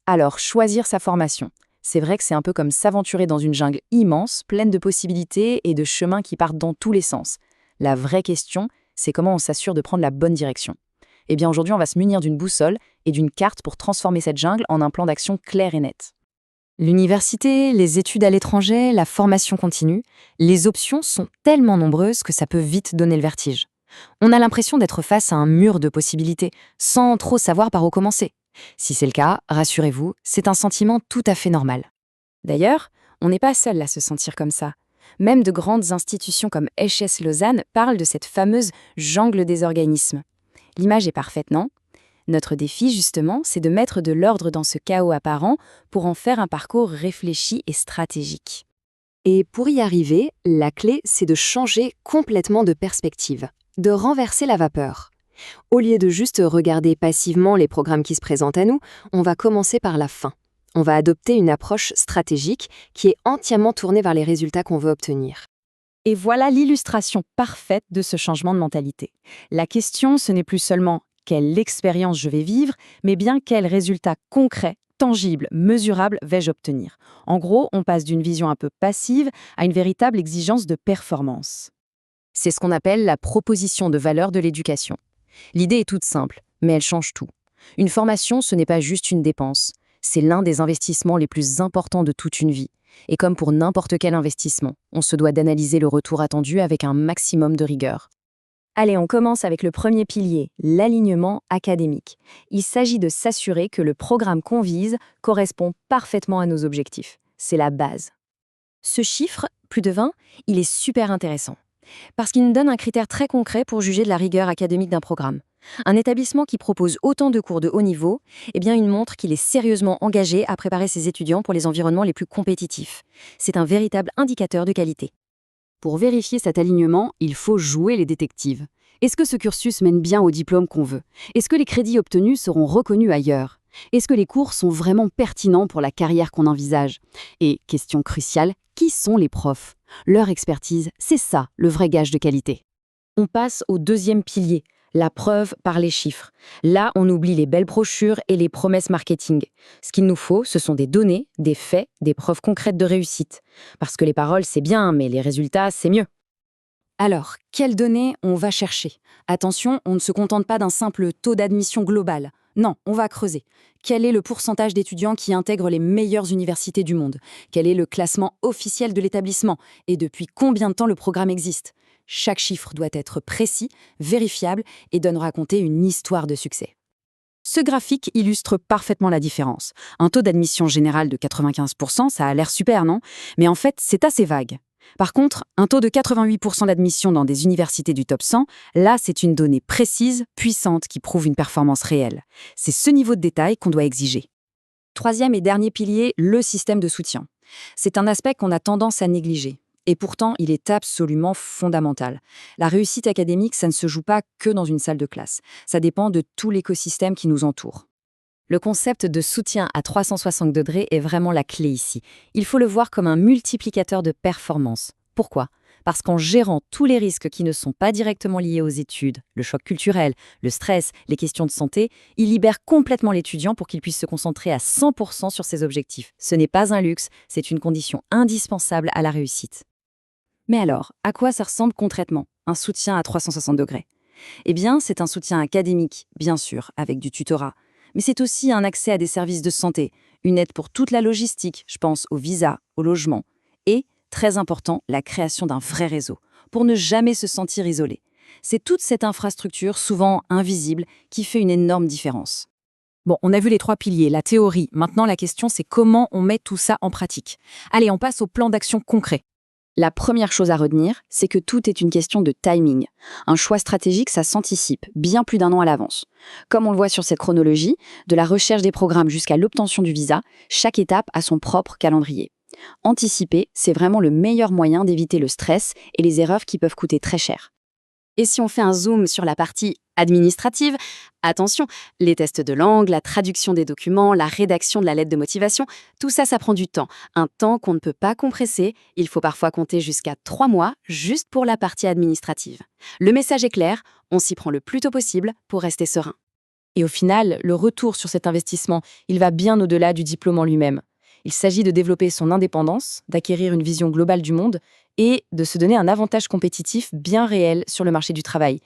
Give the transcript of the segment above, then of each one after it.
Alors, choisir sa formation. C'est vrai que c'est un peu comme s'aventurer dans une jungle immense, pleine de possibilités et de chemins qui partent dans tous les sens. La vraie question, c'est comment on s'assure de prendre la bonne direction. Eh bien, aujourd'hui, on va se munir d'une boussole et d'une carte pour transformer cette jungle en un plan d'action clair et net. L'université, les études à l'étranger, la formation continue, les options sont tellement nombreuses que ça peut vite donner le vertige. On a l'impression d'être face à un mur de possibilités, sans trop savoir par où commencer. Si c'est le cas, rassurez-vous, c'est un sentiment tout à fait normal. D'ailleurs, on n'est pas seul à se sentir comme ça. Même de grandes institutions comme HS Lausanne parlent de cette fameuse jungle des organismes. L'image est parfaite, non ? Notre défi, justement, c'est de mettre de l'ordre dans ce chaos apparent pour en faire un parcours réfléchi et stratégique. Et pour y arriver, la clé, c'est de changer complètement de perspective, de renverser la vapeur. Au lieu de juste regarder passivement les programmes qui se présentent à nous, on va commencer par la fin. On va adopter une approche stratégique qui est entièrement tournée vers les résultats qu'on veut obtenir. Et voilà l'illustration parfaite de ce changement de mentalité. La question, ce n'est plus seulement quelle expérience je vais vivre, mais bien quels résultats concrets, tangibles, mesurables vais-je obtenir. En gros, on passe d'une vision un peu passive à une véritable exigence de performance. C'est ce qu'on appelle la proposition de valeur de l'éducation. L'idée est toute simple, mais elle change tout. Une formation, ce n'est pas juste une dépense, c'est l'un des investissements les plus importants de toute une vie. Et comme pour n'importe quel investissement, on se doit d'analyser le retour attendu avec un maximum de rigueur. Allez, on commence avec le premier pilier, l'alignement académique. Il s'agit de s'assurer que le programme qu'on vise correspond parfaitement à nos objectifs. C'est la base. Ce chiffre, plus de 20, il est super intéressant. Parce qu'il nous donne un critère très concret pour juger de la rigueur académique d'un programme. Un établissement qui propose autant de cours de haut niveau, eh bien, il montre qu'il est sérieusement engagé à préparer ses étudiants pour les environnements les plus compétitifs. C'est un véritable indicateur de qualité. Pour vérifier cet alignement, il faut jouer les détectives. Est-ce que ce cursus mène bien au diplôme qu'on veut ? Est-ce que les crédits obtenus seront reconnus ailleurs ? Est-ce que les cours sont vraiment pertinents pour la carrière qu'on envisage ? Et, question cruciale, qui sont les profs ? Leur expertise, c'est ça, le vrai gage de qualité. On passe au deuxième pilier, la preuve par les chiffres. Là, on oublie les belles brochures et les promesses marketing. Ce qu'il nous faut, ce sont des données, des faits, des preuves concrètes de réussite. Parce que les paroles, c'est bien, mais les résultats, c'est mieux. Alors, quelles données on va chercher ? Attention, on ne se contente pas d'un simple taux d'admission global. Non, on va creuser. Quel est le pourcentage d'étudiants qui intègrent les meilleures universités du monde ? Quel est le classement officiel de l'établissement ? Et depuis combien de temps le programme existe ? Chaque chiffre doit être précis, vérifiable et donne raconter une histoire de succès. Ce graphique illustre parfaitement la différence. Un taux d'admission général de 95%, ça a l'air super, non ? Mais en fait, c'est assez vague. Par contre, un taux de 88% d'admission dans des universités du top 100, là, c'est une donnée précise, puissante, qui prouve une performance réelle. C'est ce niveau de détail qu'on doit exiger. Troisième et dernier pilier, le système de soutien. C'est un aspect qu'on a tendance à négliger. Et pourtant, il est absolument fondamental. La réussite académique, ça ne se joue pas que dans une salle de classe. Ça dépend de tout l'écosystème qui nous entoure. Le concept de soutien à 360 degrés est vraiment la clé ici. Il faut le voir comme un multiplicateur de performance. Pourquoi ? Parce qu'en gérant tous les risques qui ne sont pas directement liés aux études, le choc culturel, le stress, les questions de santé, il libère complètement l'étudiant pour qu'il puisse se concentrer à 100% sur ses objectifs. Ce n'est pas un luxe, c'est une condition indispensable à la réussite. Mais alors, à quoi ça ressemble concrètement, un soutien à 360 degrés ? Eh bien, c'est un soutien académique, bien sûr, avec du tutorat. Mais c'est aussi un accès à des services de santé, une aide pour toute la logistique, je pense au visa, au logement. Et, très important, la création d'un vrai réseau, pour ne jamais se sentir isolé. C'est toute cette infrastructure, souvent invisible, qui fait une énorme différence. Bon, on a vu les 3 piliers, la théorie. Maintenant, la question, c'est comment on met tout ça en pratique. Allez, on passe au plan d'action concret. La première chose à retenir, c'est que tout est une question de timing. Un choix stratégique, ça s'anticipe, bien plus d'1 an à l'avance. Comme on le voit sur cette chronologie, de la recherche des programmes jusqu'à l'obtention du visa, chaque étape a son propre calendrier. Anticiper, c'est vraiment le meilleur moyen d'éviter le stress et les erreurs qui peuvent coûter très cher. Et si on fait un zoom sur la partie administrative, attention, les tests de langue, la traduction des documents, la rédaction de la lettre de motivation, tout ça, ça prend du temps. Un temps qu'on ne peut pas compresser. Il faut parfois compter jusqu'à 3 mois juste pour la partie administrative. Le message est clair, on s'y prend le plus tôt possible pour rester serein. Et au final, le retour sur cet investissement, il va bien au-delà du diplôme en lui-même. Il s'agit de développer son indépendance, d'acquérir une vision globale du monde et de se donner un avantage compétitif bien réel sur le marché du travail.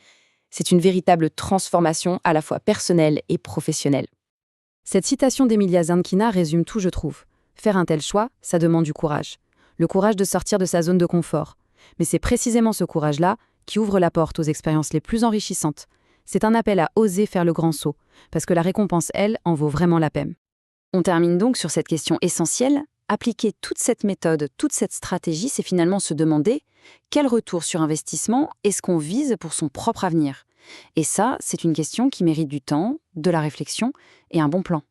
C'est une véritable transformation à la fois personnelle et professionnelle. Cette citation d'Emilia Zankina résume tout, je trouve. Faire un tel choix, ça demande du courage. Le courage de sortir de sa zone de confort. Mais c'est précisément ce courage-là qui ouvre la porte aux expériences les plus enrichissantes. C'est un appel à oser faire le grand saut, parce que la récompense, elle, en vaut vraiment la peine. On termine donc sur cette question essentielle. Appliquer toute cette méthode, toute cette stratégie, c'est finalement se demander quel retour sur investissement est-ce qu'on vise pour son propre avenir. Et ça, c'est une question qui mérite du temps, de la réflexion et un bon plan.